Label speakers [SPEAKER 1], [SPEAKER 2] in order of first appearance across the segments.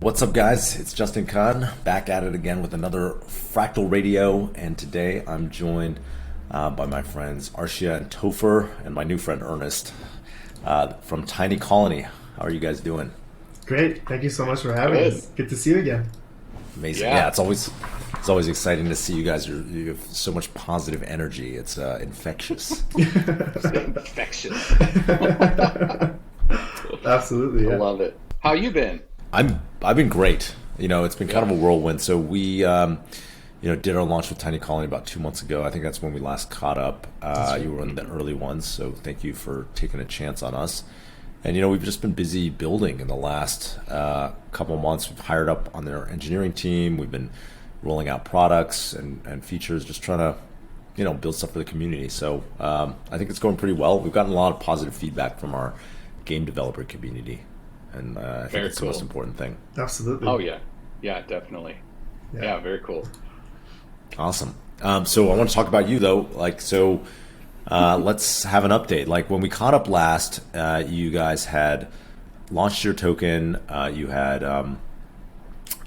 [SPEAKER 1] What's up, guys? It's Justin Kahn back at it again with another Fractal Radio, and today I'm joined by my friends Arshia and Topher and my new friend Ernest from Tiny Colony. How are you guys doing?
[SPEAKER 2] Great. Thank you so much for having us. Good to see you again.
[SPEAKER 1] Amazing. Yeah, it's always exciting to see you guys. You have so much positive energy. It's infectious.
[SPEAKER 3] Infectious.
[SPEAKER 2] Absolutely. Yeah.
[SPEAKER 3] I love it. How you been?
[SPEAKER 1] I've been great. It's been kind of a whirlwind. So we did our launch with Tiny Colony about 2 months ago. I think that's when we last caught up. You were one of the early ones, so thank you for taking a chance on us. And we've just been busy building in the last couple of months. We've hired up on their engineering team. We've been rolling out products and features, just trying to build stuff for the community. So I think it's going pretty well. We've gotten a lot of positive feedback from our game developer community, and I think it's the most important thing.
[SPEAKER 2] Absolutely.
[SPEAKER 3] Oh yeah, definitely. Yeah, very cool.
[SPEAKER 1] Awesome. So I want to talk about you though. Let's have an update. Like when we caught up last, you guys had launched your token. You had,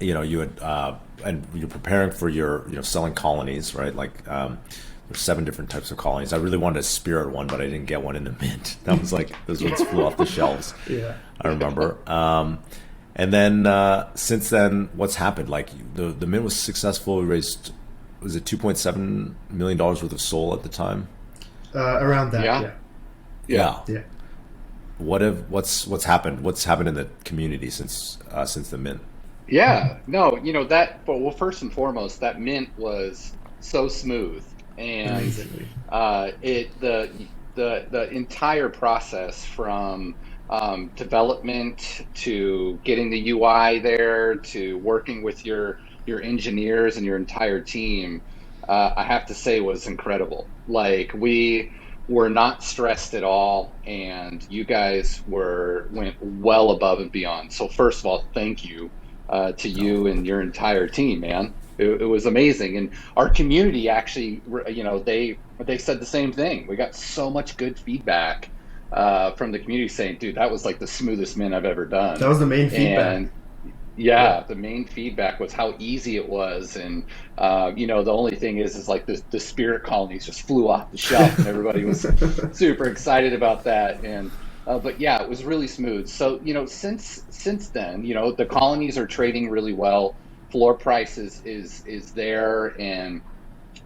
[SPEAKER 1] and you're preparing for your, selling colonies, right? There's 7 different types of colonies. I really wanted a spirit one, but I didn't get one in the mint. That was like those ones flew off the shelves.
[SPEAKER 2] Yeah,
[SPEAKER 1] I remember. And then since then, what's happened? Like the mint was successful. We raised, was it $2.7 million worth of SOL at the time?
[SPEAKER 2] Around that.
[SPEAKER 1] Yeah. What's happened? What's happened in the community since the mint?
[SPEAKER 3] Yeah, no, that. Well, first and foremost, that mint was so smooth, and the entire process from development to getting the UI there to working with your engineers and your entire team, I have to say was incredible. Like we were not stressed at all, and you guys went well above and beyond. So first of all, thank you to you and your entire team, man. It was amazing, and our community actually, they said the same thing. We got so much good feedback from the community saying, "Dude, that was like the smoothest mint I've ever done."
[SPEAKER 2] That was the main feedback.
[SPEAKER 3] And the main feedback was how easy it was, and the only thing is like the spirit colonies just flew off the shelf, and everybody was super excited about that. And but yeah, it was really smooth. So since then, the colonies are trading really well. Floor price is there, and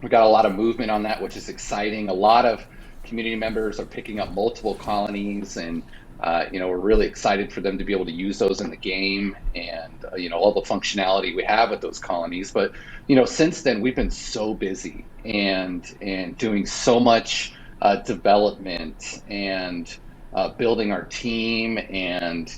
[SPEAKER 3] we got a lot of movement on that, which is exciting. A lot of community members are picking up multiple colonies, and we're really excited for them to be able to use those in the game, and all the functionality we have with those colonies. But since then we've been so busy and doing so much development and building our team, and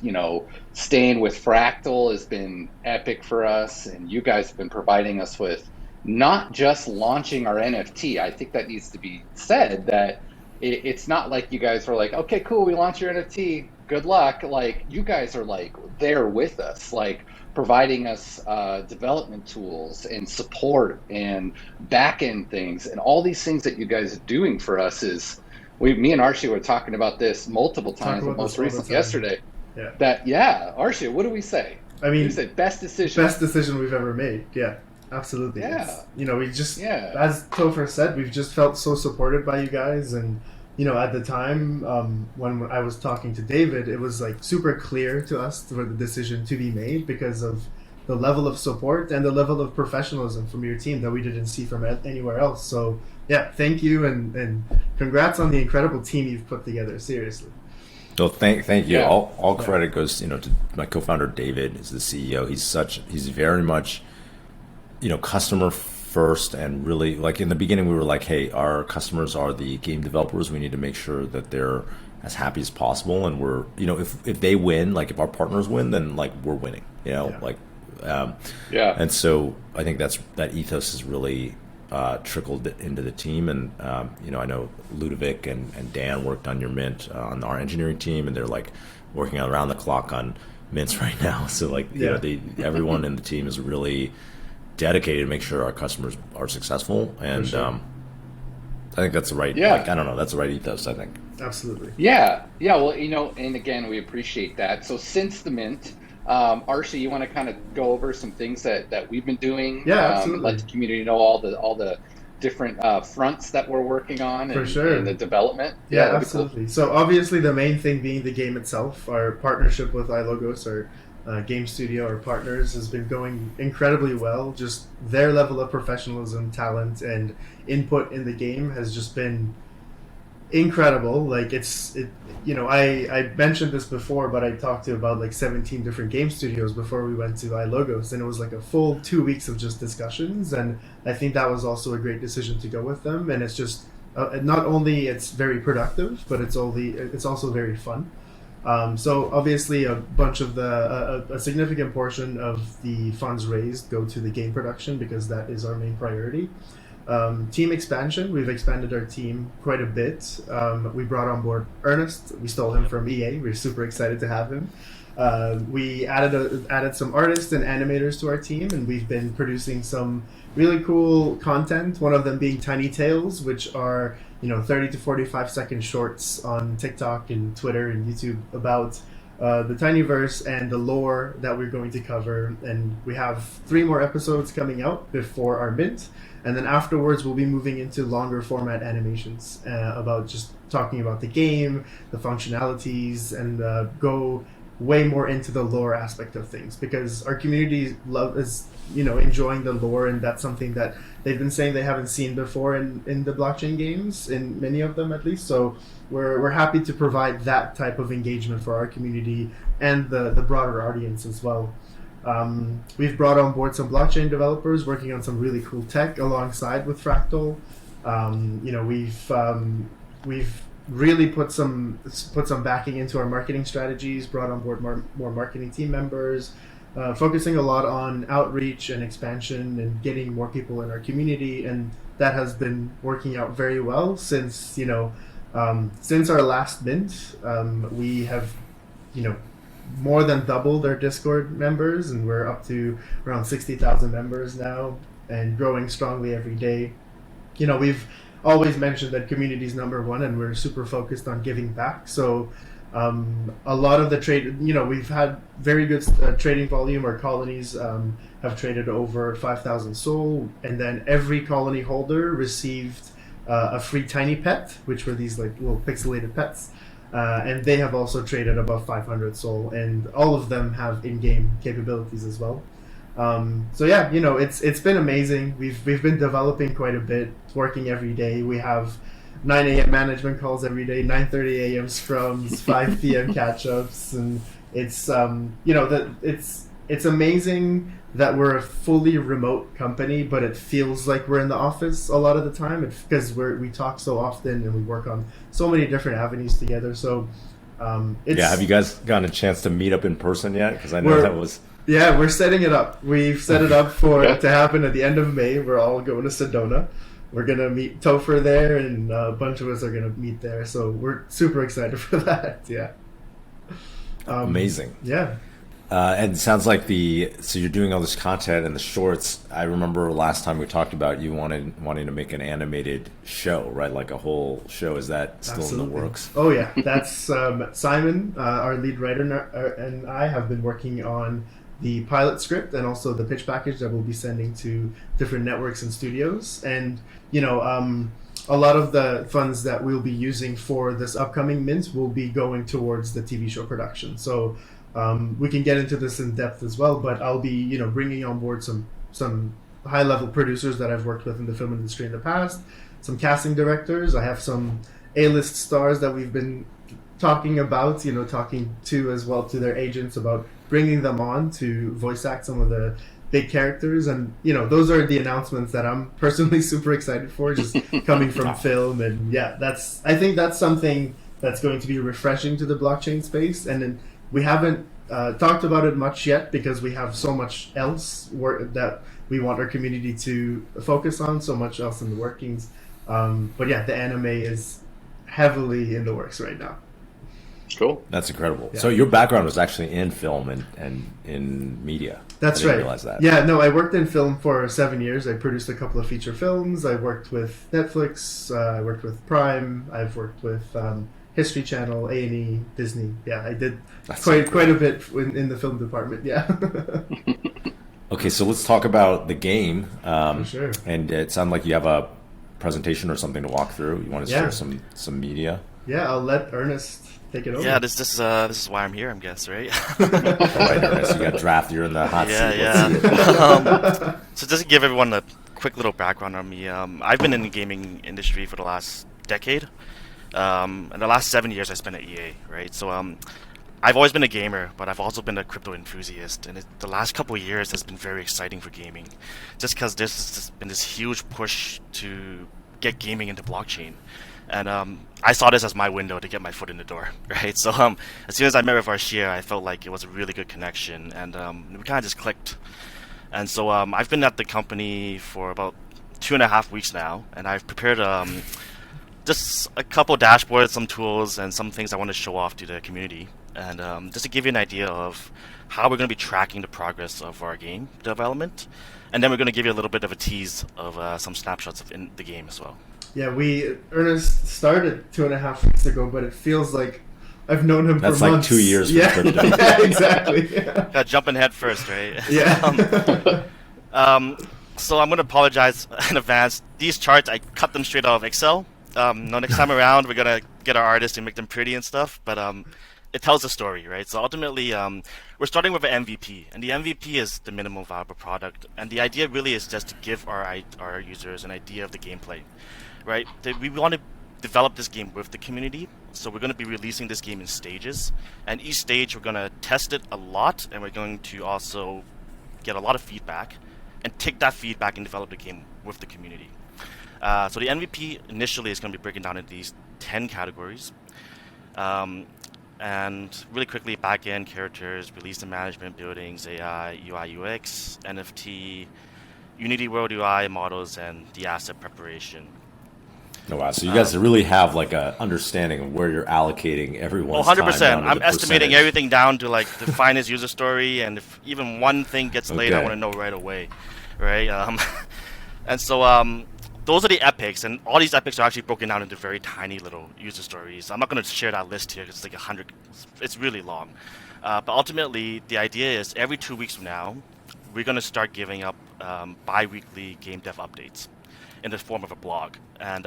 [SPEAKER 3] staying with Fractal has been epic for us, and you guys have been providing us with not just launching our NFT. I think that needs to be said, that it's not like you guys are like, okay, cool, we launched your NFT, good luck. Like you guys are like there with us, like providing us development tools and support and back-end things, and all these things that you guys are doing for us is, me and Arshia were talking about this multiple times, but most recently yesterday. Arshia, what do we say?
[SPEAKER 2] I mean,
[SPEAKER 3] you said best decision
[SPEAKER 2] we've ever made. Yeah, absolutely.
[SPEAKER 3] Yeah.
[SPEAKER 2] We just, as Topher said, we've just felt so supported by you guys, and at the time when I was talking to David, it was like super clear to us for the decision to be made because of the level of support and the level of professionalism from your team that we didn't see from anywhere else. So yeah, thank you, and congrats on the incredible team you've put together. Seriously.
[SPEAKER 1] No, thank you. Yeah. All credit goes to my co-founder David, is the CEO. He's very much customer first, and really, like in the beginning we were like, hey, our customers are the game developers. We need to make sure that they're as happy as possible, and we're if they win, like if our partners win, then like we're winning. And so I think that ethos has really trickled into the team, and I know Ludovic and Dan worked on your mint on our engineering team, and they're like working around the clock on mints right now. So like everyone in the team is really dedicated to make sure our customers are successful, and I think that's the right that's the right ethos, I think.
[SPEAKER 2] Absolutely.
[SPEAKER 3] Well, and again, we appreciate that. So since the mint, Arshia, you want to kind of go over some things that we've been doing?
[SPEAKER 2] Yeah,
[SPEAKER 3] And
[SPEAKER 2] absolutely.
[SPEAKER 3] let the community know all the different fronts that we're working on
[SPEAKER 2] For sure.
[SPEAKER 3] and the development.
[SPEAKER 2] Yeah,
[SPEAKER 3] that'd be
[SPEAKER 2] absolutely. So obviously the main thing being the game itself. Our partnership with iLogos, our game studio, our partners, has been going incredibly well. Just their level of professionalism, talent, and input in the game has just been incredible. Like I mentioned this before, but I talked to about like 17 different game studios before we went to iLogos, and it was like a full 2 weeks of just discussions, and I think that was also a great decision to go with them. And it's just not only it's very productive, but it's also very fun. So obviously a bunch of a significant portion of the funds raised go to the game production because that is our main priority. Team expansion, we've expanded our team quite a bit. We brought on board Ernest. We stole him from EA. We're super excited to have him. We added some artists and animators to our team, and we've been producing some really cool content. One of them being Tiny Tales, which are 30 to 45-second shorts on TikTok and Twitter and YouTube about the tinyverse and the lore that we're going to cover. And we have 3 more episodes coming out before our mint. And then afterwards, we'll be moving into longer format animations about just talking about the game, the functionalities, and go way more into the lore aspect of things, because our community is enjoying the lore, and that's something that they've been saying they haven't seen before in the blockchain games, in many of them at least. So we're happy to provide that type of engagement for our community and the broader audience as well. We've brought on board some blockchain developers working on some really cool tech alongside with Fractal. We've really put some backing into our marketing strategies, brought on board more marketing team members, focusing a lot on outreach and expansion and getting more people in our community, and that has been working out very well since our last mint. We have more than doubled our Discord members, and we're up to around 60,000 members now and growing strongly every day. We've always mentioned that community is number one, and we're super focused on giving back. So a lot of the trade, we've had very good trading volume. Our colonies have traded over 5,000 SOL, and then every colony holder received a free tiny pet, which were these like little pixelated pets. And they have also traded above 500 SOL, and all of them have in-game capabilities as well. So yeah, it's been amazing. We've been developing quite a bit, working every day. We have 9 a.m. management calls every day, 9:30 a.m. scrums, 5 p.m. catch-ups, and it's it's amazing that we're a fully remote company, but it feels like we're in the office a lot of the time because we talk so often and we work on so many different avenues together. So
[SPEAKER 1] have you guys gotten a chance to meet up in person yet? Because I know that was...
[SPEAKER 2] Yeah, we're setting it up. We've set it up to happen at the end of May. We're all going to Sedona. We're going to meet Topher there, and a bunch of us are going to meet there. So we're super excited for that. Yeah.
[SPEAKER 1] Amazing.
[SPEAKER 2] Yeah.
[SPEAKER 1] And it sounds like so you're doing all this content and the shorts. I remember last time we talked about you wanting to make an animated show, right? Like a whole show. Is that still in the works?
[SPEAKER 2] Oh yeah, that's Simon, our lead writer, and I have been working on the pilot script and also the pitch package that we'll be sending to different networks and studios. And a lot of the funds that we'll be using for this upcoming mint will be going towards the TV show production. So we can get into this in depth as well, but I'll be bringing on board some high-level producers that I've worked with in the film industry in the past, some casting directors. I have some A-list stars that we've been talking about, talking to as well to their agents about bringing them on to voice act some of the big characters. And those are the announcements that I'm personally super excited for, just coming from film. And yeah, I think that's something that's going to be refreshing to the blockchain space. And then we haven't talked about it much yet because we have so much else that we want our community to focus on, so much else in the workings. But yeah, the anime is heavily in the works right now.
[SPEAKER 3] Cool.
[SPEAKER 1] That's incredible.
[SPEAKER 2] Yeah.
[SPEAKER 1] So your background was actually in film and in media.
[SPEAKER 2] That's
[SPEAKER 1] I didn't
[SPEAKER 2] right.
[SPEAKER 1] realize that.
[SPEAKER 2] Yeah, no, I worked in film for 7 years. I produced a couple of feature films. I worked with Netflix. I worked with Prime. I've worked with History Channel, A&E, Disney. Yeah, I did
[SPEAKER 1] That's
[SPEAKER 2] quite a bit in the film department. Yeah,
[SPEAKER 1] Okay, so let's talk about the game.
[SPEAKER 2] for sure.
[SPEAKER 1] And it sounded like you have a presentation or something to walk through. You want to share
[SPEAKER 2] Yeah.
[SPEAKER 1] some media?
[SPEAKER 2] Yeah, I'll let Ernest take it over.
[SPEAKER 4] Yeah, this is why I'm here, I guess, right?
[SPEAKER 1] All right, Ernest, you got draft. You're in the hot seat.
[SPEAKER 4] Yeah,
[SPEAKER 1] Let's see it.
[SPEAKER 4] yeah. So just to give everyone a quick little background on me, I've been in the gaming industry for the last decade. And the last 7 years I spent at EA, right? So I've always been a gamer, but I've also been a crypto enthusiast, and the last couple of years has been very exciting for gaming, just because there's just been this huge push to get gaming into blockchain. And I saw this as my window to get my foot in the door, right? So as soon as I met with Arshia, I felt like it was a really good connection, and we kind of just clicked. And so I've been at the company for about 2.5 weeks now, and I've prepared just a couple dashboards, some tools, and some things I want to show off to the community. And just to give you an idea of how we're going to be tracking the progress of our game development. And then we're going to give you a little bit of a tease of some snapshots of in the game as well.
[SPEAKER 2] Yeah, Ernest started 2.5 weeks ago, but it feels like I've known him
[SPEAKER 1] That's
[SPEAKER 2] for
[SPEAKER 1] like
[SPEAKER 2] months.
[SPEAKER 1] 2 years for
[SPEAKER 2] Yeah,
[SPEAKER 1] crypto.
[SPEAKER 2] yeah, exactly. Yeah.
[SPEAKER 4] Got jumping head first, right?
[SPEAKER 2] Yeah.
[SPEAKER 4] So I'm going to apologize in advance. These charts, I cut them straight out of Excel. No, next time around, we're going to get our artists to make them pretty and stuff. But it tells a story, right? So ultimately, we're starting with an MVP. And the MVP is the minimum viable product. And the idea really is just to give our users an idea of the gameplay, right? We want to develop this game with the community. So we're going to be releasing this game in stages. And each stage, we're going to test it a lot. And we're going to also get a lot of feedback and take that feedback and develop the game with the community. So the MVP initially is going to be broken down into these 10 categories. And really quickly, backend, characters, release and management, buildings, AI, UI, UX, NFT, Unity World UI, models, and the asset preparation.
[SPEAKER 1] Oh, wow. So you guys really have like a understanding of where you're allocating everyone's
[SPEAKER 4] 100%.
[SPEAKER 1] time.
[SPEAKER 4] I'm estimating everything down to like the finest user story, and if even one thing gets late, I want to know right away, right? And so those are the epics, and all these epics are actually broken down into very tiny little user stories. I'm not going to share that list here because it's like 100. It's really long. But ultimately, the idea is every 2 weeks from now, we're going to start giving up bi-weekly game dev updates in the form of a blog. And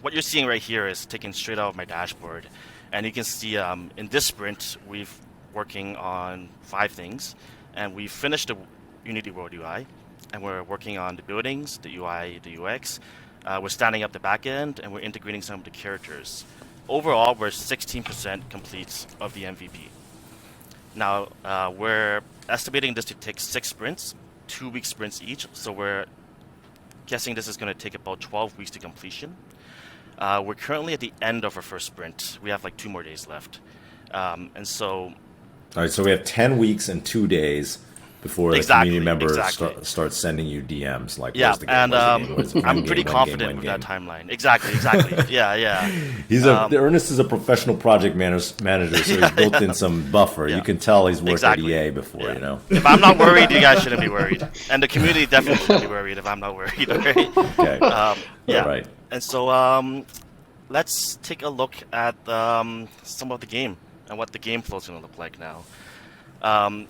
[SPEAKER 4] what you're seeing right here is taken straight out of my dashboard. And you can see in this sprint, we've working on 5 things. And we've finished the Unity World UI. And we're working on the buildings, the UI, the UX. We're standing up the backend, and we're integrating some of the characters. Overall, we're 16% complete of the MVP. Now, we're estimating this to take 6 sprints, 2-week sprints each. So we're guessing this is going to take about 12 weeks to completion. We're currently at the end of our first sprint. We have like 2 more days left. And so...
[SPEAKER 1] All right, so we have 10 weeks and 2 days before the community members start sending you DMs. Like,
[SPEAKER 4] yeah,
[SPEAKER 1] and
[SPEAKER 4] I'm pretty confident with that timeline. Exactly. Yeah.
[SPEAKER 1] Ernest is a professional project manager, so he's built in some buffer. You can tell he's worked at EA before, you know.
[SPEAKER 4] If I'm not worried, you guys shouldn't be worried. And the community definitely shouldn't be worried if I'm not worried, right?
[SPEAKER 1] Okay.
[SPEAKER 4] Yeah.
[SPEAKER 1] All right.
[SPEAKER 4] And so let's take a look at some of the game and what the game flow is going to look like now.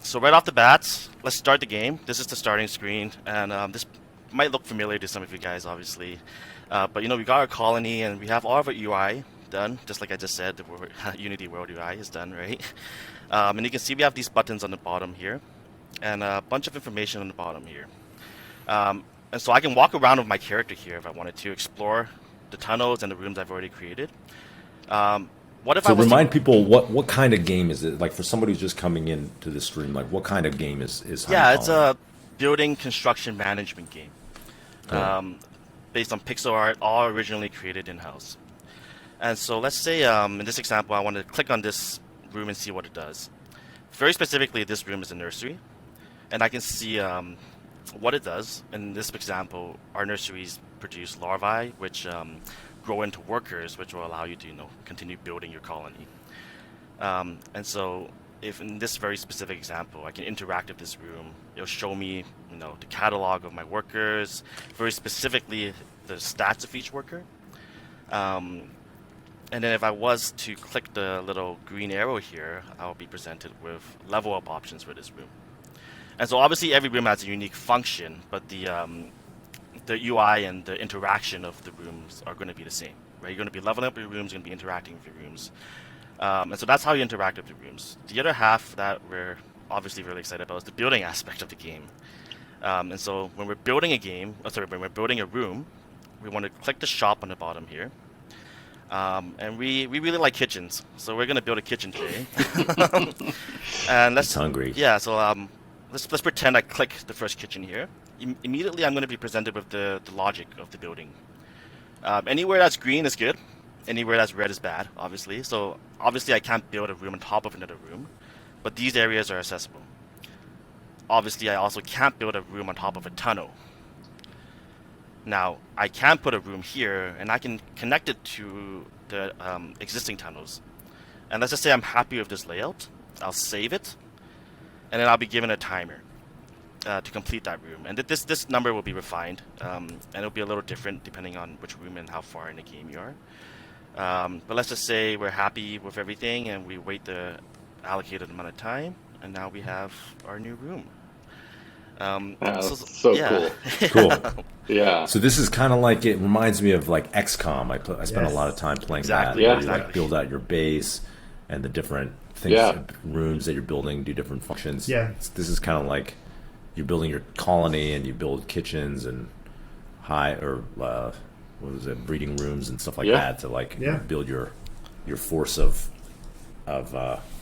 [SPEAKER 4] So right off the bat, let's start the game. This is the starting screen, and this might look familiar to some of you guys, obviously. But we got our colony, and we have all of our UI done, just like I just said. The Unity World UI is done, right? And you can see we have these buttons on the bottom here, and a bunch of information on the bottom here. And so I can walk around with my character here if I wanted to explore the tunnels and the rooms I've already created.
[SPEAKER 1] Remind people what kind of game is it? Like for somebody who's just coming into the stream, like what kind of game is
[SPEAKER 4] it's a building construction management game. Based on pixel art, all originally created in-house. And so let's say in this example, I want to click on this room and see what it does. Very specifically, this room is a nursery, and I can see what it does. In this example, our nurseries produce larvae, which grow into workers, which will allow you to continue building your colony. And so if in this very specific example I can interact with this room, it'll show me the catalog of my workers, very specifically the stats of each worker. And then if I was to click the little green arrow here, I'll be presented with level up options for this room. And so obviously every room has a unique function, but the UI and the interaction of the rooms are going to be the same, right? You're going to be leveling up your rooms, you're going to be interacting with your rooms. And so that's how you interact with the rooms. The other half that we're obviously really excited about is the building aspect of the game. And so when we're building when we're building a room, we want to click the shop on the bottom here. And we really like kitchens, so we're going to build a kitchen today. And
[SPEAKER 1] It's hungry.
[SPEAKER 4] Yeah, so let's pretend I click the first kitchen here. Immediately, I'm going to be presented with the logic of the building. Anywhere that's green is good. Anywhere that's red is bad, obviously. So obviously, I can't build a room on top of another room, but these areas are accessible. Obviously, I also can't build a room on top of a tunnel. Now, I can put a room here, and I can connect it to the existing tunnels. And let's just say I'm happy with this layout. I'll save it, and then I'll be given a timer to complete that room. And this number will be refined, and it'll be a little different depending on which room and how far in the game you are. But let's just say we're happy with everything, and we wait the allocated amount of time, and now we have our new room.
[SPEAKER 3] So
[SPEAKER 4] yeah.
[SPEAKER 3] cool.
[SPEAKER 1] Cool.
[SPEAKER 3] Yeah.
[SPEAKER 1] So this is kind of like, it reminds me of like XCOM. I spent a lot of time playing that.
[SPEAKER 4] Yeah,
[SPEAKER 1] where you like build out your base and the different things, rooms that you're building do different functions.
[SPEAKER 2] Yeah.
[SPEAKER 1] This is kind of like you're building your colony and you build kitchens and breeding rooms and stuff like that to like build your force of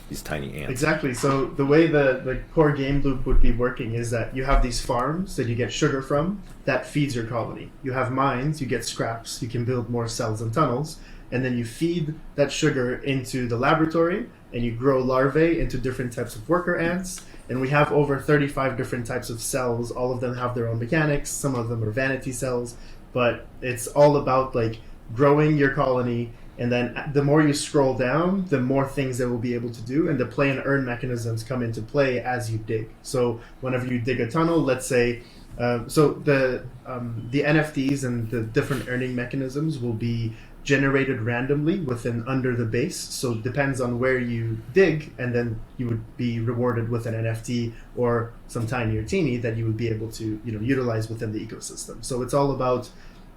[SPEAKER 1] these tiny ants.
[SPEAKER 2] Exactly. So the way the core game loop would be working is that you have these farms that you get sugar from that feeds your colony. You have mines, you get scraps, you can build more cells and tunnels, and then you feed that sugar into the laboratory and you grow larvae into different types of worker ants. And we have over 35 different types of cells. All of them have their own mechanics. Some of them are vanity cells, but it's all about like growing your colony. And then the more you scroll down, the more things that we'll be able to do, and the play and earn mechanisms come into play as you dig. So whenever you dig a tunnel, let's say, the NFTs and the different earning mechanisms will be generated randomly within under the base. So it depends on where you dig, and then you would be rewarded with an NFT or some tiny or teeny that you would be able to utilize within the ecosystem. So it's all about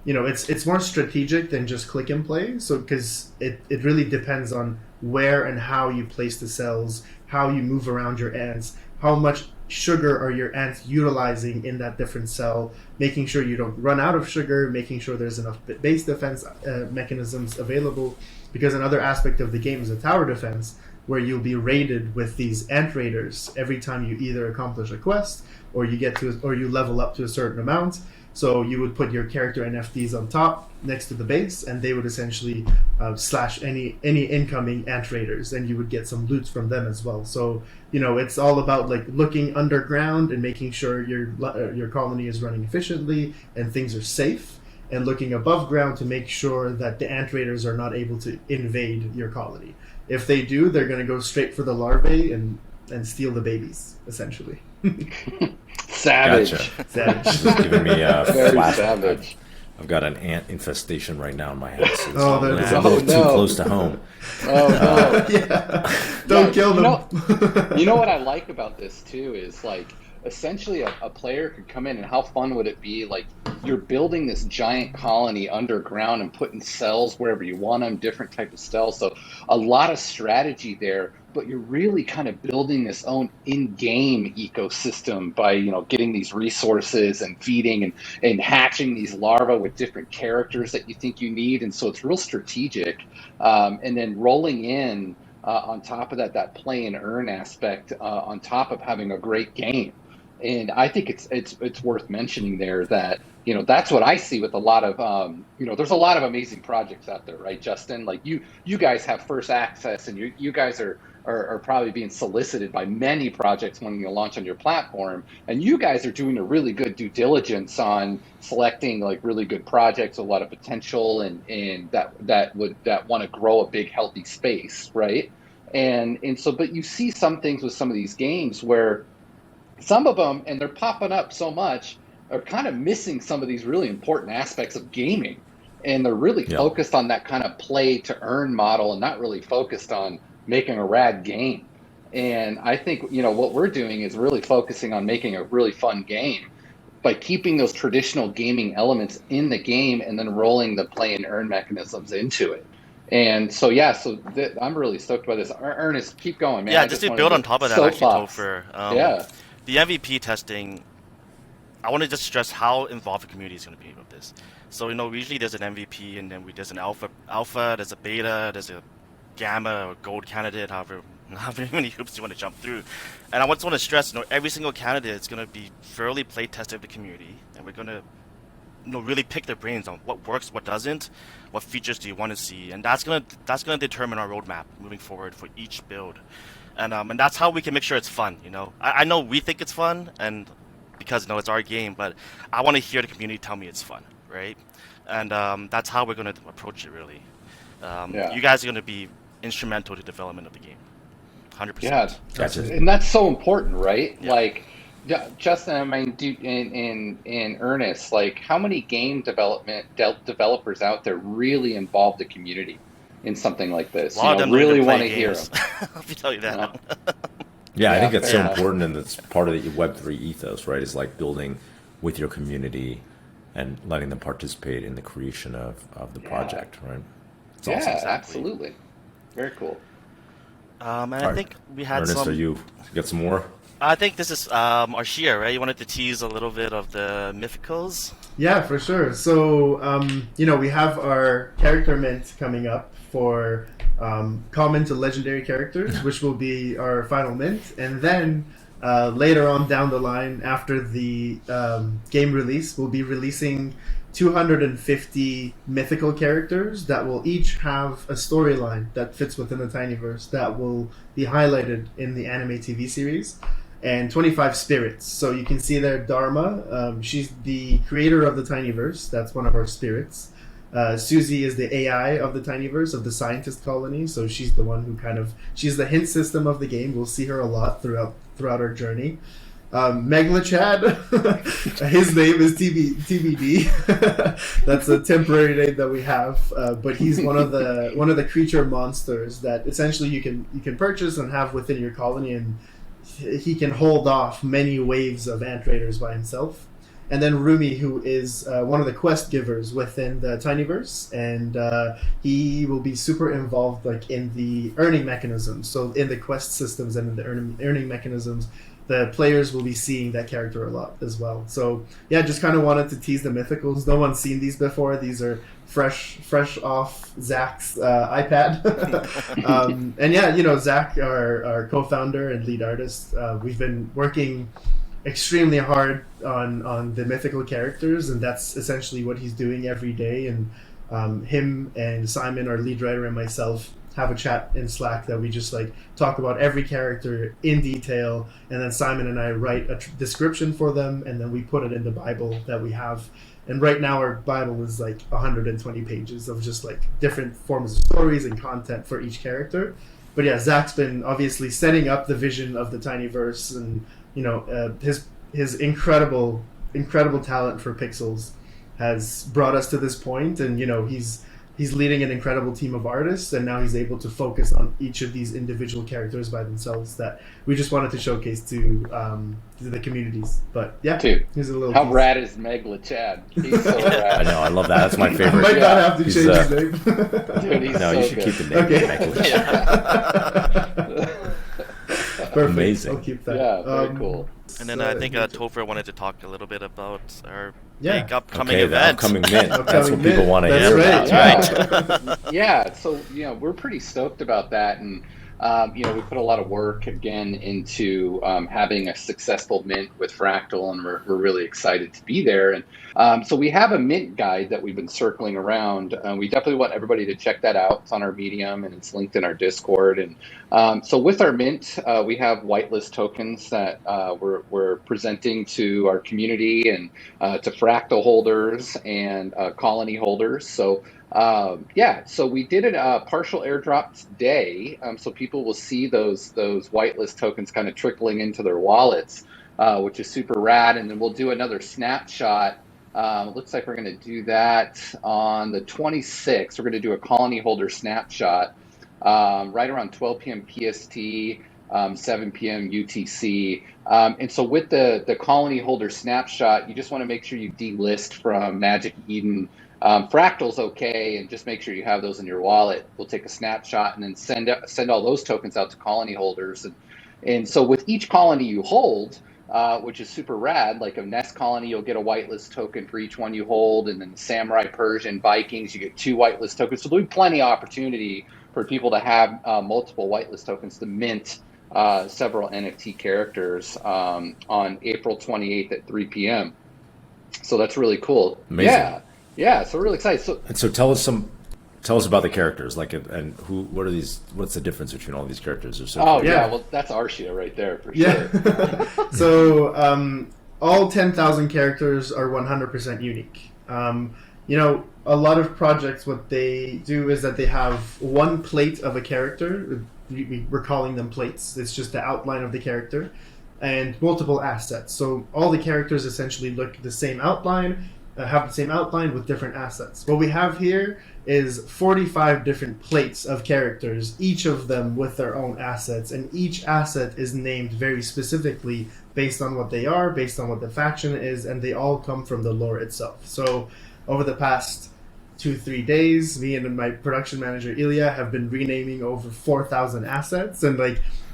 [SPEAKER 2] it's more strategic than just click and play. So because it really depends on where and how you place the cells, how you move around your ants, how much sugar are your ants utilizing in that different cell, making sure you don't run out of sugar, making sure there's enough base defense mechanisms available. Because another aspect of the game is a tower defense, where you'll be raided with these ant raiders every time you either accomplish a quest or you level up to a certain amount. So you would put your character NFTs on top next to the base, and they would essentially slash any incoming ant raiders, and you would get some loot from them as well. So it's all about like looking underground and making sure your colony is running efficiently and things are safe, and looking above ground to make sure that the ant raiders are not able to invade your colony. If they do, they're going to go straight for the larvae and steal the babies, essentially.
[SPEAKER 3] Savage.
[SPEAKER 1] Gotcha.
[SPEAKER 2] Savage.
[SPEAKER 1] This is giving me a
[SPEAKER 3] Very
[SPEAKER 1] flash.
[SPEAKER 3] savage.
[SPEAKER 1] I've got an ant infestation right now in my house. So
[SPEAKER 2] that is
[SPEAKER 1] a little too close to home.
[SPEAKER 3] Oh no.
[SPEAKER 2] Yeah. Don't kill them.
[SPEAKER 3] You know what I like about this too is like essentially a player could come in, and how fun would it be? Like you're building this giant colony underground and putting cells wherever you want them, different type of cells. So a lot of strategy there, but you're really kind of building this own in-game ecosystem by getting these resources and feeding and hatching these larvae with different characters that you think you need. And so it's real strategic. And then rolling in on top of that play and earn aspect on top of having a great game. And I think it's worth mentioning there that that's what I see with a lot of there's a lot of amazing projects out there, right, Justin? Like you guys have first access, and you guys are probably being solicited by many projects wanting to launch on your platform, and you guys are doing a really good due diligence on selecting like really good projects, a lot of potential, and that want to grow a big healthy space, right? And so, but you see some things with some of these games where some of them, and they're popping up so much, are kind of missing some of these really important aspects of gaming. and they're really
[SPEAKER 1] Yeah.
[SPEAKER 3] focused on that kind of play to earn model and not really focused on making a rad game. And I think, what we're doing is really focusing on making a really fun game by keeping those traditional gaming elements in the game and then rolling the play and earn mechanisms into it. And so, I'm really stoked by this. Ernest, keep going, man.
[SPEAKER 4] Yeah, just to build on top of that, actually, Topher.
[SPEAKER 3] Yeah.
[SPEAKER 4] The MVP testing, I want to just stress how involved the community is going to be with this. So, usually there's an MVP, and then there's an alpha, there's a beta, there's a gamma or gold candidate, however many hoops you want to jump through. And I just want to stress, every single candidate is going to be thoroughly play tested with the community, and we're going to really pick their brains on what works, what doesn't, what features do you want to see, and that's gonna determine our roadmap moving forward for each build, and that's how we can make sure it's fun. I know we think it's fun, and because it's our game, but I want to hear the community tell me it's fun, right? And that's how we're gonna approach it, really. You guys are gonna be instrumental to the development of the game, 100%.
[SPEAKER 3] Yeah,
[SPEAKER 1] Gotcha.
[SPEAKER 3] and that's so important, right?
[SPEAKER 4] Yeah.
[SPEAKER 3] Like, Justin, I mean, in Ernest, like, how many game developers out there really involve the community in something like this?
[SPEAKER 4] A lot of them
[SPEAKER 3] really
[SPEAKER 4] want
[SPEAKER 3] to hear
[SPEAKER 4] games.
[SPEAKER 3] them.
[SPEAKER 4] I'll tell you that.
[SPEAKER 1] Yeah, I think that's so
[SPEAKER 3] fair.
[SPEAKER 1] important, and it's part of the Web3 ethos, right? Is like building with your community and letting them participate in the creation of the project, right? It's
[SPEAKER 3] Yeah,
[SPEAKER 1] awesome.
[SPEAKER 3] absolutely. Very cool.
[SPEAKER 4] And
[SPEAKER 1] All
[SPEAKER 4] I
[SPEAKER 1] right.
[SPEAKER 4] think we had
[SPEAKER 1] Ernest,
[SPEAKER 4] some.
[SPEAKER 1] are you got some more?
[SPEAKER 4] I think this is Arshia, right? You wanted to tease a little bit of the Mythicals.
[SPEAKER 2] Yeah, for sure. So, we have our character mint coming up for common to legendary characters, which will be our final mint. And then later on down the line, after the game release, we'll be releasing 250 mythical characters that will each have a storyline that fits within the tinyverse that will be highlighted in the anime TV series. And 25 spirits. So you can see there Dharma. She's the creator of the tinyverse. That's one of our spirits. Susie is the AI of the tinyverse, of the scientist colony. So she's the one who she's the hint system of the game. We'll see her a lot throughout our journey. Megalachad, his name is TBD. That's a temporary name that we have, but he's one of the creature monsters that essentially you can purchase and have within your colony, and he can hold off many waves of ant raiders by himself. And then Rumi, who is one of the quest givers within the tinyverse, and he will be super involved in the earning mechanisms. So in the quest systems and in the earning mechanisms, the players will be seeing that character a lot as well. So yeah, just kind of wanted to tease the Mythicals. No one's seen these before. These are fresh off Zach's iPad. And yeah, Zach, our co-founder and lead artist, we've been working extremely hard on the mythical characters, and that's essentially what he's doing every day. And him and Simon, our lead writer, and myself have a chat in Slack that we just talk about every character in detail, and then Simon and I write a description for them, and then we put it in the Bible that we have. And right now our Bible is 120 pages of just different forms of stories and content for each character. But yeah, Zach's been obviously setting up the vision of the tinyverse, and his incredible talent for pixels has brought us to this point. And he's leading an incredible team of artists, and now he's able to focus on each of these individual characters by themselves that we just wanted to showcase to the communities. But yeah,
[SPEAKER 3] dude,
[SPEAKER 2] here's a little
[SPEAKER 3] how
[SPEAKER 2] piece.
[SPEAKER 3] Rad is Megalachad? He's so rad.
[SPEAKER 1] I know, I love that. That's my
[SPEAKER 2] I
[SPEAKER 1] favorite.
[SPEAKER 2] might not have to
[SPEAKER 1] He's,
[SPEAKER 2] change his name.
[SPEAKER 3] Dude, he's
[SPEAKER 1] No,
[SPEAKER 3] so
[SPEAKER 1] you should
[SPEAKER 3] good.
[SPEAKER 1] keep the name.
[SPEAKER 2] Okay. Perfect.
[SPEAKER 1] Amazing.
[SPEAKER 2] I'll keep that.
[SPEAKER 3] Yeah, very cool.
[SPEAKER 4] And then I think Topher wanted to talk a little bit about our
[SPEAKER 2] Yeah.
[SPEAKER 4] big upcoming
[SPEAKER 1] Okay, the
[SPEAKER 4] event.
[SPEAKER 1] upcoming mint. That's
[SPEAKER 2] Upcoming
[SPEAKER 1] what people
[SPEAKER 2] mint.
[SPEAKER 1] want to
[SPEAKER 2] That's
[SPEAKER 1] hear
[SPEAKER 2] right.
[SPEAKER 1] about.
[SPEAKER 3] Yeah. Yeah, so we're pretty stoked about that, and we put a lot of work again into having a successful mint with Fractal, and we're really excited to be there. And so we have a mint guide that we've been circling around. We definitely want everybody to check that out. It's on our Medium, and it's linked in our Discord. And so with our mint, we have whitelist tokens that we're presenting to our community and to Fractal holders and colony holders. So so we did a partial airdrop today, so people will see those whitelist tokens kind of trickling into their wallets, which is super rad. And then we'll do another snapshot Looks like we're going to do that on the 26th. We're going to do a colony holder snapshot right around 12 p.m. PST, 7 p.m. UTC. And so with the colony holder snapshot, you just want to make sure you delist from Magic Eden. Fractal's okay, and just make sure you have those in your wallet. We'll take a snapshot and then send all those tokens out to colony holders. And so with each colony you hold, which is super rad, like a Nest colony, you'll get a whitelist token for each one you hold, and then the Samurai, Persian, Vikings, you get 2 whitelist tokens. So there'll be plenty of opportunity for people to have multiple whitelist tokens to mint several NFT characters on April 28th at 3 p.m. So that's really cool.
[SPEAKER 1] Amazing.
[SPEAKER 3] Yeah. So we're really excited.
[SPEAKER 1] So tell us about the characters, like, and what are these? What's the difference between all these characters?
[SPEAKER 3] Well, that's Arshia right there for sure.
[SPEAKER 2] So all 10,000 characters are 100% unique. A lot of projects, what they do is that they have one plate of a character. We're calling them plates. It's just the outline of the character, and multiple assets. So all the characters essentially look the same outline, have the same outline with different assets. What we have here is 45 different plates of characters, each of them with their own assets, and each asset is named very specifically based on what they are, based on what the faction is, and they all come from the lore itself. So over the past 2-3 days, me and my production manager Ilya have been renaming over 4,000 assets, and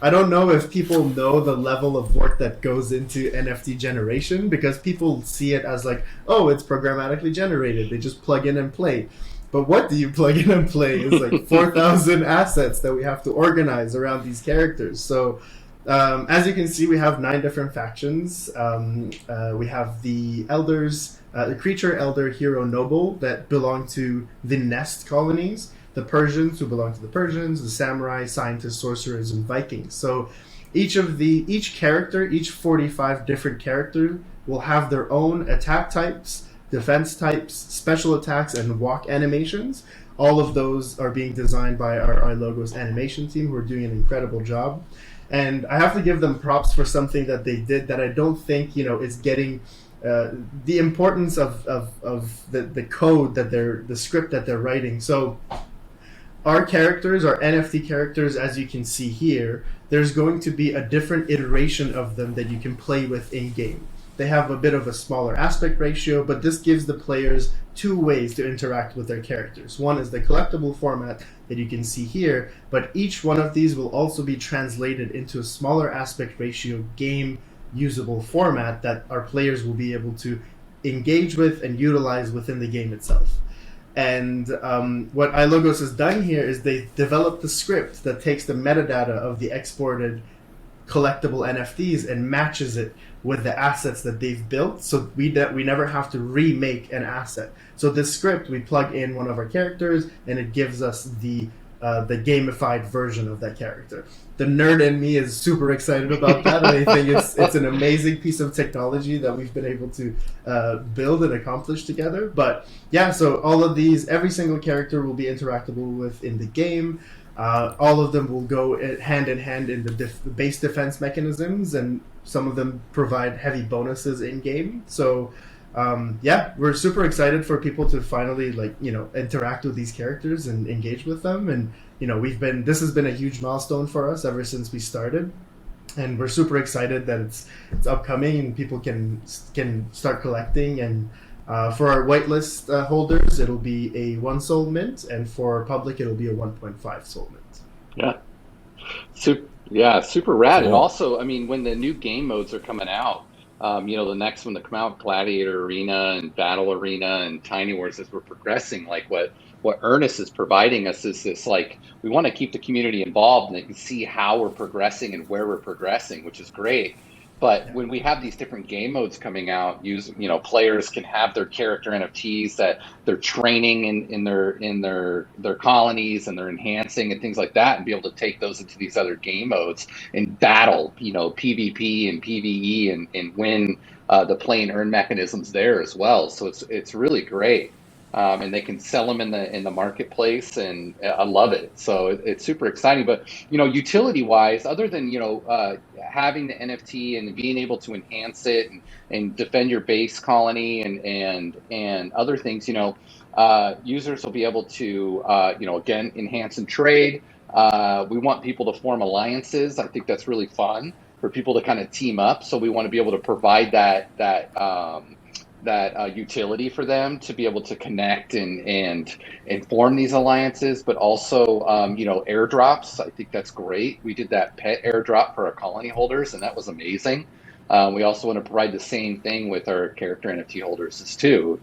[SPEAKER 2] I don't know if people know the level of work that goes into NFT generation, because people see it as oh, it's programmatically generated, they just plug in and play. But what do you plug in and play? It's 4,000 assets that we have to organize around these characters. So as you can see, we have 9 different factions. We have the elders, the creature, elder, hero, noble that belong to the Nest colonies, the Persians who belong to the Persians, the samurai, scientists, sorcerers, and Vikings. So each character, each 45 different characters will have their own attack types, defense types, special attacks, and walk animations. All of those are being designed by our Logos animation team, who are doing an incredible job. And I have to give them props for something that they did that I don't think is getting the importance of the code that the script that they're writing. So our characters, our NFT characters, as you can see here, there's going to be a different iteration of them that you can play with in game. They have a bit of a smaller aspect ratio, but this gives the players 2 ways to interact with their characters. One is the collectible format that you can see here, but each one of these will also be translated into a smaller aspect ratio game usable format that our players will be able to engage with and utilize within the game itself. And what iLogos has done here is they developed a script that takes the metadata of the exported collectible NFTs and matches it with the assets that they've built, so we never have to remake an asset. So this script, we plug in one of our characters, and it gives us the gamified version of that character. The nerd in me is super excited about that, and I think it's an amazing piece of technology that we've been able to build and accomplish together. But yeah, so all of these, every single character will be interactable with in the game. All of them will go hand in hand in the base defense mechanisms, and some of them provide heavy bonuses in game. So we're super excited for people to finally interact with these characters and engage with them. And this has been a huge milestone for us ever since we started, and we're super excited that it's upcoming and people can start collecting. And for our whitelist holders, it'll be a 1 soul mint, and for public, it'll be a 1.5 soul mint.
[SPEAKER 3] Super rad.
[SPEAKER 1] Cool.
[SPEAKER 3] And also, when the new game modes are coming out, the next one to come out, Gladiator Arena and Battle Arena and Tiny Wars, as we're progressing, what Ernest is providing us is this, we want to keep the community involved, and they can see how we're progressing and where we're progressing, which is great. But when we have these different game modes coming out, players can have their character NFTs that they're training in their colonies, and they're enhancing and things like that, and be able to take those into these other game modes and battle, PvP and PvE, and win the play and earn mechanisms there as well. So it's really great. and they can sell them in the marketplace, and I love it. So it's super exciting. But utility wise, other than having the NFT and being able to enhance it and defend your base colony and other things, users will be able to again enhance and trade. We want people to form alliances. I think that's really fun for people to kind of team up. So we want to be able to provide that utility for them to be able to connect and form these alliances, but also airdrops. I think that's great. We did that pet airdrop for our colony holders, and that was amazing. We also want to provide the same thing with our character NFT holders too.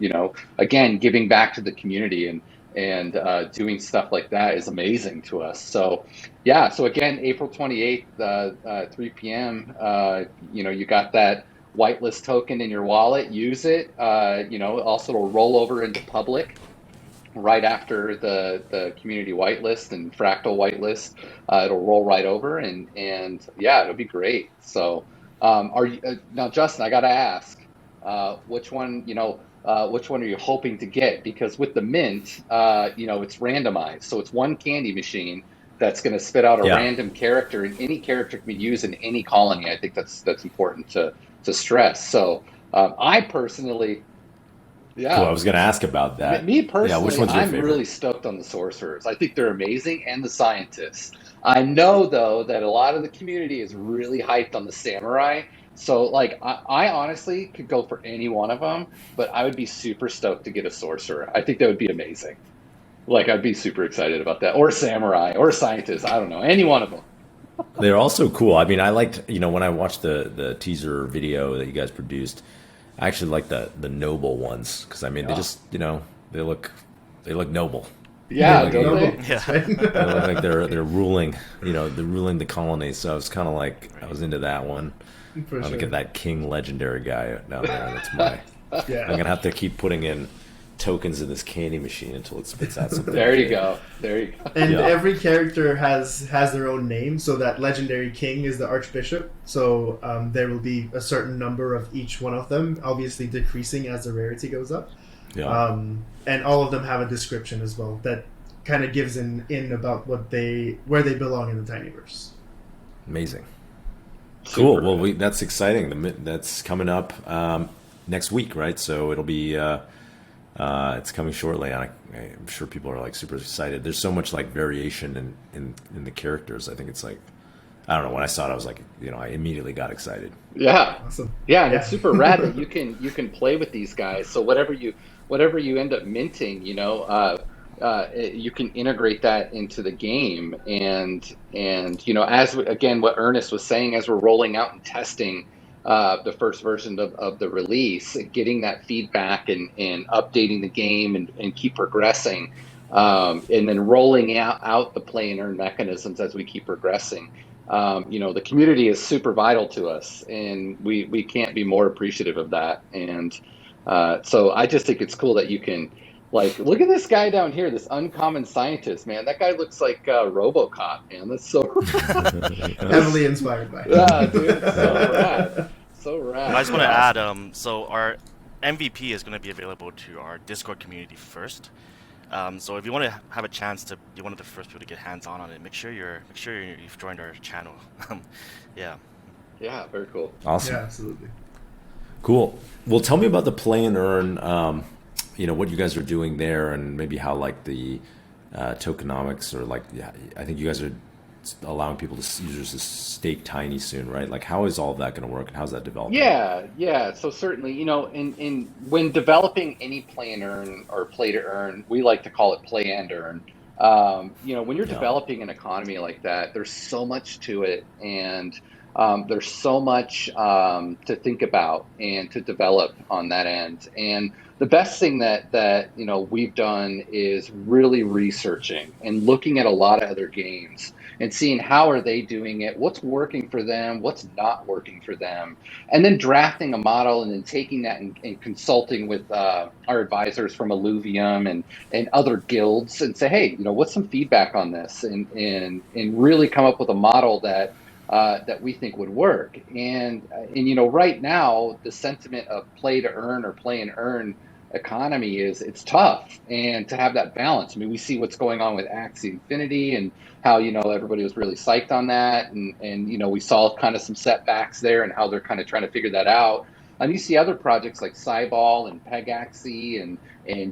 [SPEAKER 3] Again, giving back to the community and doing stuff like that is amazing to us. So yeah, so again, April 28th, 3 p.m. You got that whitelist token in your wallet. Use it. Also it'll roll over into public right after the community whitelist and Fractal whitelist. It'll roll right over, and yeah, it'll be great. So are you now, Justin? I got to ask, which one are you hoping to get? Because with the mint, it's randomized, so it's one candy machine that's going to spit out a random character, and any character can be used in any colony. I think that's important to stress. So I personally,
[SPEAKER 1] Cool. I was going to ask about that.
[SPEAKER 3] Me personally,
[SPEAKER 1] which one's your
[SPEAKER 3] I'm
[SPEAKER 1] favorite?
[SPEAKER 3] really stoked on the sorcerers. I think they're amazing, and the scientists. I know though that a lot of the community is really hyped on the samurai. So I honestly could go for any one of them, but I would be super stoked to get a sorcerer. I think that would be amazing. I'd be super excited about that, or samurai, or scientist. I don't know, any one of them.
[SPEAKER 1] They're also cool. I mean, I liked, when I watched the teaser video that you guys produced, I actually like the noble ones, because I mean they just they look noble.
[SPEAKER 3] Yeah,
[SPEAKER 1] they
[SPEAKER 3] don't
[SPEAKER 1] look,
[SPEAKER 3] they?
[SPEAKER 4] Yeah.
[SPEAKER 1] they look like they're ruling they're ruling the colonies. So I was kind of I was into that one.
[SPEAKER 2] For
[SPEAKER 1] Look
[SPEAKER 2] sure.
[SPEAKER 1] at that king legendary guy down there. That's my.
[SPEAKER 2] Yeah.
[SPEAKER 1] I'm gonna have to keep putting in tokens in this candy machine until it spits out something.
[SPEAKER 3] There you go.
[SPEAKER 2] And
[SPEAKER 1] Yeah.
[SPEAKER 2] every character has their own name. So that legendary king is the archbishop. So there will be a certain number of each one of them, obviously decreasing as the rarity goes up.
[SPEAKER 1] Yeah.
[SPEAKER 2] And all of them have a description as well that kind of gives in about where they belong in the tinyverse.
[SPEAKER 1] Amazing.
[SPEAKER 3] Super.
[SPEAKER 1] Cool. Well, that's exciting. That's coming up next week, right? So it'll be it's coming shortly. I'm sure people are super excited. There's so much variation in the characters. I think it's I don't know. When I saw it, I was I immediately got excited.
[SPEAKER 3] Yeah.
[SPEAKER 2] Awesome.
[SPEAKER 3] Yeah, and it's super rad that you can play with these guys. So whatever you end up minting, you can integrate that into the game, and again, what Ernest was saying, as we're rolling out and testing the first version of the release, getting that feedback and updating the game and keep progressing, and then rolling out the play and earn mechanisms as we keep progressing. The community is super vital to us, and we can't be more appreciative of that. And so I just think it's cool that you can look at this guy down here, this uncommon scientist, man. That guy looks like RoboCop, man. That's so
[SPEAKER 2] Heavily inspired by.
[SPEAKER 3] Yeah, dude, so rad.
[SPEAKER 4] I just want to add, so our MVP is going to be available to our Discord community first. So if you want to have a chance to be one of the first people to get hands on it, make sure you've joined our channel. Yeah.
[SPEAKER 3] Yeah, very cool.
[SPEAKER 1] Awesome.
[SPEAKER 2] Yeah, absolutely.
[SPEAKER 1] Cool. Well, tell me about the play and earn. What you guys are doing there, and maybe how the tokenomics, or I think you guys are allowing users to stake tiny soon, right? How is all of that going to work, and how's that developing?
[SPEAKER 3] Yeah. So certainly, in when developing any play and earn or play to earn, we like to call it play and earn. When you're developing an economy like that, there's so much to it, and there's so much to think about and to develop on that end. And the best thing that we've done is really researching and looking at a lot of other games and seeing how are they doing it, what's working for them, what's not working for them, and then drafting a model and then taking that and consulting with our advisors from Illuvium and other guilds and say, hey, what's some feedback on this, and really come up with a model that we think would work. And right now, the sentiment of play to earn or play and earn economy is it's tough, and to have that balance. I mean, we see what's going on with Axie Infinity and how, you know, everybody was really psyched on that, and you know, we saw kind of some setbacks there and how they're kind of trying to figure that out. And you see other projects like Cyball and Pegaxie and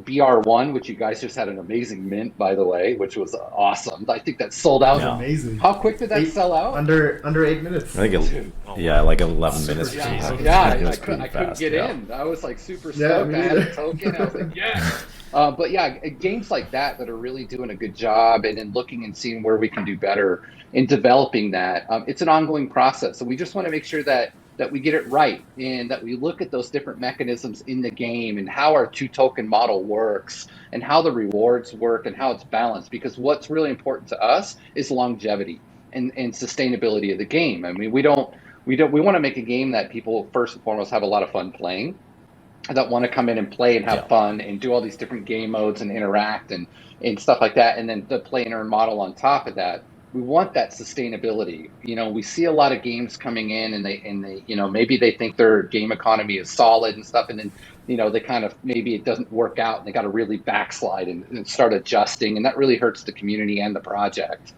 [SPEAKER 3] BR1, which you guys just had an amazing mint, by the way, which was awesome. I think that sold out.
[SPEAKER 2] That was amazing.
[SPEAKER 3] How quick did that sell out?
[SPEAKER 2] Under 8 minutes.
[SPEAKER 1] I think like 11 minutes.
[SPEAKER 3] I couldn't get in. I was like super stoked. I had a token. I was like, yeah. But yeah, games like that are really doing a good job, and then looking and seeing where we can do better in developing that. It's an ongoing process, so we just want to make sure that we get it right, and that we look at those different mechanisms in the game and how our 2-token model works and how the rewards work and how it's balanced, because what's really important to us is longevity and sustainability of the game. I mean, we want to make a game that people first and foremost have a lot of fun playing, that want to come in and play and have fun and do all these different game modes and interact and stuff like that, and then the play and earn model on top of that. We want that sustainability. You know, we see a lot of games coming in, and they you know, maybe they think their game economy is solid and stuff, and then, you know, they kind of, maybe it doesn't work out and they got to really backslide and start adjusting, and that really hurts the community and the project.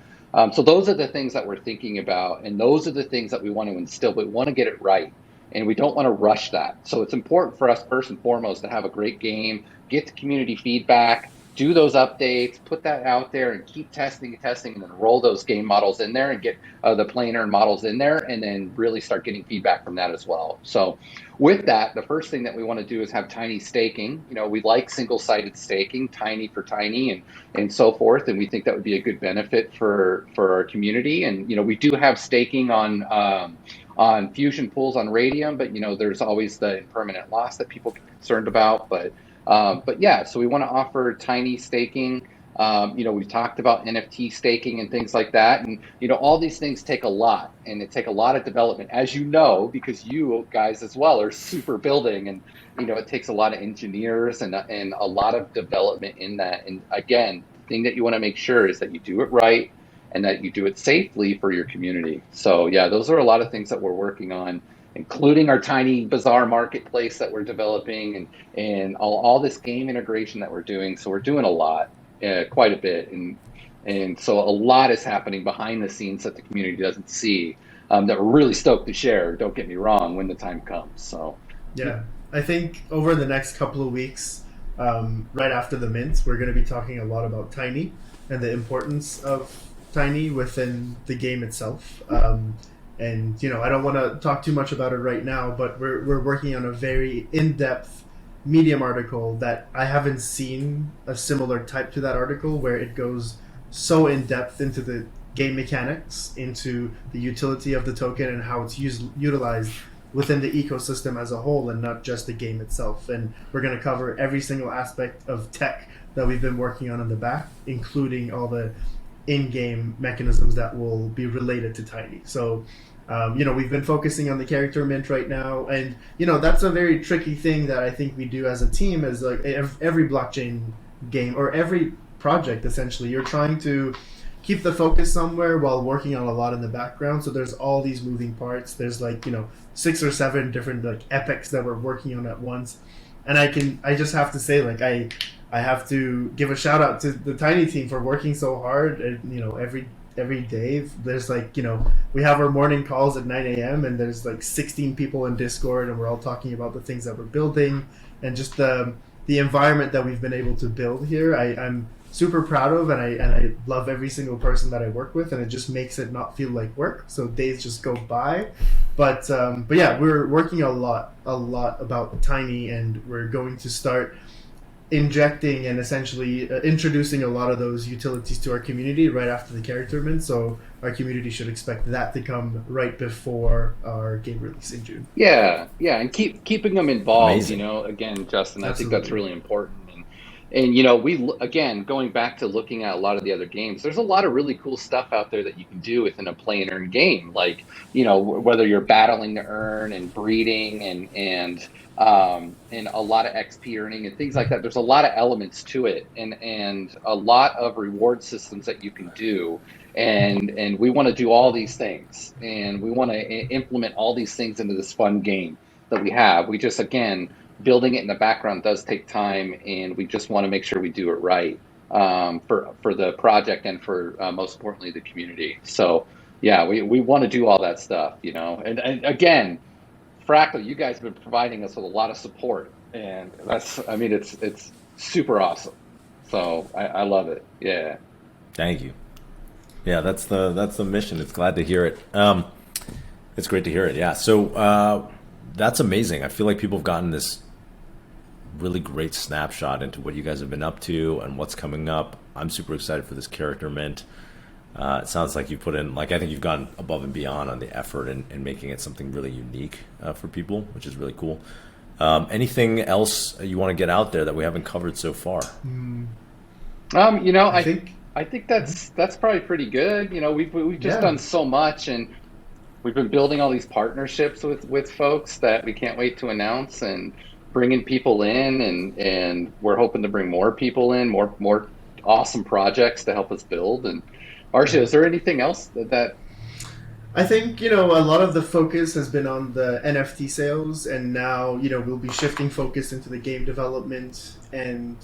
[SPEAKER 3] So those are the things that we're thinking about, and those are the things that we want to instill, but we want to get it right, and we don't want to rush that. So it's important for us first and foremost to have a great game, get the community feedback, do those updates, put that out there, and keep testing and testing, and then roll those game models in there and get the play and earn models in there, and then really start getting feedback from that as well. So with that, the first thing that we want to do is have tiny staking. You know, we like single-sided staking, tiny for tiny, and so forth, and we think that would be a good benefit for our community. And, you know, we do have staking on fusion pools on Radium, but, you know, there's always the impermanent loss that people get concerned about. But yeah, so we want to offer tiny staking. You know, we've talked about NFT staking and things like that. And, you know, all these things take a lot, and it take a lot of development, as you know, because you guys as well are super building, and, you know, it takes a lot of engineers and a lot of development in that. And again, the thing that you want to make sure is that you do it right and that you do it safely for your community. So yeah, those are a lot of things that we're working on, including our tiny bazaar marketplace that we're developing, and all this game integration that we're doing. So we're doing a lot, quite a bit, and so a lot is happening behind the scenes that the community doesn't see, that we're really stoked to share, don't get me wrong, when the time comes. So
[SPEAKER 2] yeah, I think over the next couple of weeks, right after the mint, we're going to be talking a lot about Tiny and the importance of Tiny within the game itself. And, you know, I don't want to talk too much about it right now, but we're working on a very in-depth Medium article that I haven't seen a similar type to that article, where it goes so in-depth into the game mechanics, into the utility of the token and how it's utilized within the ecosystem as a whole, and not just the game itself. And we're going to cover every single aspect of tech that we've been working on in the back, including all the in-game mechanisms that will be related to Tiny. So, you know, we've been focusing on the character mint right now, and, you know, that's a very tricky thing that I think we do as a team. Is like every blockchain game or every project, essentially, you're trying to keep the focus somewhere while working on a lot in the background. So there's all these moving parts. There's, like, you know, 6 or 7 different, like, epics that we're working on at once. And I just have to say, like, I have to give a shout out to the Tiny team for working so hard. And, you know, every day there's, like, you know, we have our morning calls at 9 a.m. and there's like 16 people in Discord, and we're all talking about the things that we're building and just the environment that we've been able to build here. I'm super proud of, and I love every single person that I work with, and it just makes it not feel like work, so days just go by. But yeah, we're working a lot about Tiny, and we're going to start injecting and essentially introducing a lot of those utilities to our community right after the character mint. So our community should expect that to come right before our game release in June.
[SPEAKER 3] Yeah, and keeping them involved.
[SPEAKER 1] Amazing.
[SPEAKER 3] You know, again, Justin, I think
[SPEAKER 2] Absolutely.
[SPEAKER 3] that's really important. And you know, again, going back to looking at a lot of the other games, there's a lot of really cool stuff out there that you can do within a play and earn game. Like, you know, whether you're battling to earn and breeding and a lot of XP earning and things like that. There's a lot of elements to it, and a lot of reward systems that you can do. And we want to do all these things, and we want to implement all these things into this fun game that we have. We just, again, building it in the background does take time, and we just want to make sure we do it right for the project and for most importantly the community. So yeah, we want to do all that stuff, you know. And again, Fractal, you guys have been providing us with a lot of support, and it's super awesome. So I love it. Yeah.
[SPEAKER 1] Thank you. Yeah, that's the mission. It's glad to hear it. It's great to hear it. Yeah. So that's amazing. I feel like people have gotten this really great snapshot into what you guys have been up to and what's coming up. I'm super excited for this character mint. It sounds like you put in, I think you've gone above and beyond on the effort in making it something really unique for people, which is really cool. Anything else you want to get out there that we haven't covered so far?
[SPEAKER 3] I think that's probably pretty good. You know, we've just done so much, and we've been building all these partnerships with folks that we can't wait to announce, and bringing people in, and we're hoping to bring more people in, more awesome projects to help us build. And Arshia, is there anything else that
[SPEAKER 2] I think, a lot of the focus has been on the NFT sales, and now, we'll be shifting focus into the game development, and,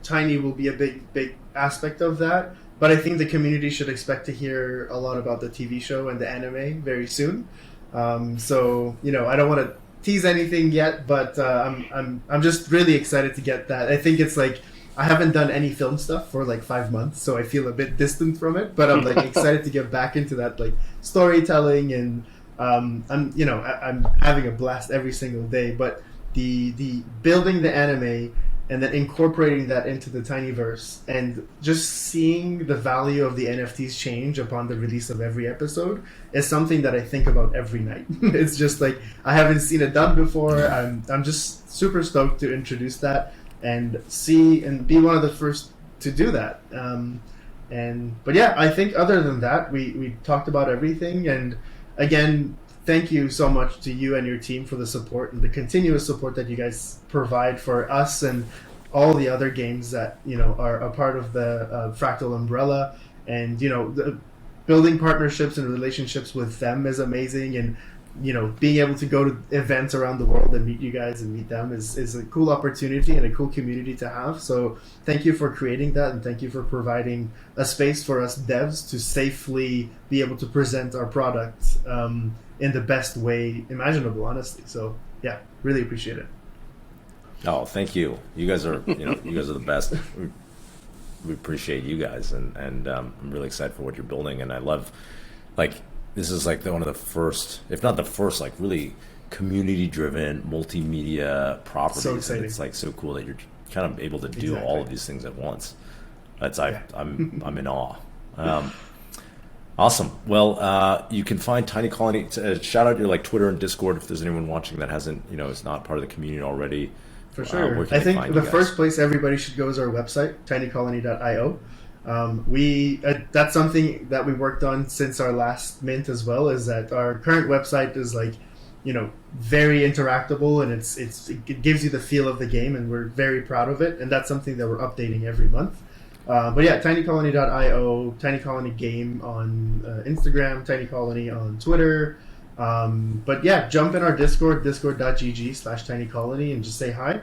[SPEAKER 2] Tiny will be a big aspect of that. But I think the community should expect to hear a lot about the TV show and the anime very soon. So, I don't want to tease anything yet, but I'm just really excited to get that. I think it's I haven't done any film stuff for 5 months, so I feel a bit distant from it. But I'm excited to get back into that storytelling, and I'm having a blast every single day. But the building the anime and then incorporating that into the tinyverse, and just seeing the value of the NFTs change upon the release of every episode is something that I think about every night. It's just I haven't seen it done before. I'm just super stoked to introduce that and see and be one of the first to do that. But yeah, I think other than that, we talked about everything. And again, thank you so much to you and your team for the support and the continuous support that you guys provide for us and all the other games that are a part of the Fractal umbrella. And the building partnerships and relationships with them is amazing. And being able to go to events around the world and meet you guys and meet them is a cool opportunity and a cool community to have. So thank you for creating that, and thank you for providing a space for us devs to safely be able to present our product in the best way imaginable, honestly. So yeah, really appreciate it.
[SPEAKER 1] Oh, thank you. You guys are, you guys are the best. We appreciate you guys, and I'm really excited for what you're building. And I love, this is one of the first, if not the first, really community-driven multimedia properties. So exciting. And it's so cool that you're kind of able to do all of these things at once. I'm in awe. Awesome. Well, you can find Tiny Colony. Shout out your Twitter and Discord if there's anyone watching that hasn't, is not part of the community already.
[SPEAKER 2] For sure. I think the first place everybody should go is our website, tinycolony.io. That's something that we worked on since our last mint as well, is that our current website is very interactable, and it gives you the feel of the game, and we're very proud of it, and that's something that we're updating every month. But yeah, tinycolony.io, Tiny Colony Game on Instagram, Tiny Colony on Twitter. But yeah, jump in our Discord, discord.gg/tinycolony, and just say hi.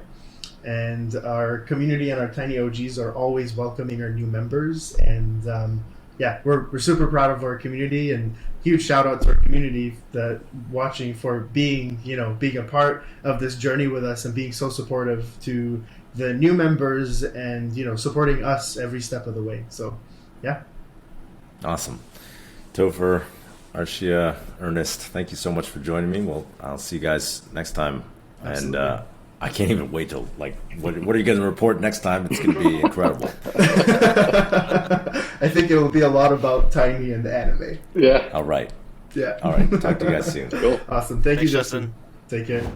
[SPEAKER 2] And our community and our tiny OGs are always welcoming our new members. And yeah, we're super proud of our community, and huge shout out to our community that watching for being a part of this journey with us and being so supportive to the new members and supporting us every step of the way. So yeah.
[SPEAKER 1] Awesome. Topher, Arshia, Ernest, thank you so much for joining me. Well, I'll see you guys next time. Absolutely. And I can't even wait till what are you going to report next time? It's going to be incredible.
[SPEAKER 2] I think it will be a lot about Tiny and the anime.
[SPEAKER 3] Yeah.
[SPEAKER 1] All right.
[SPEAKER 2] Yeah.
[SPEAKER 1] All right. Talk to you guys soon.
[SPEAKER 3] Cool.
[SPEAKER 2] Awesome. Thanks,
[SPEAKER 4] you,
[SPEAKER 2] Justin. Take care.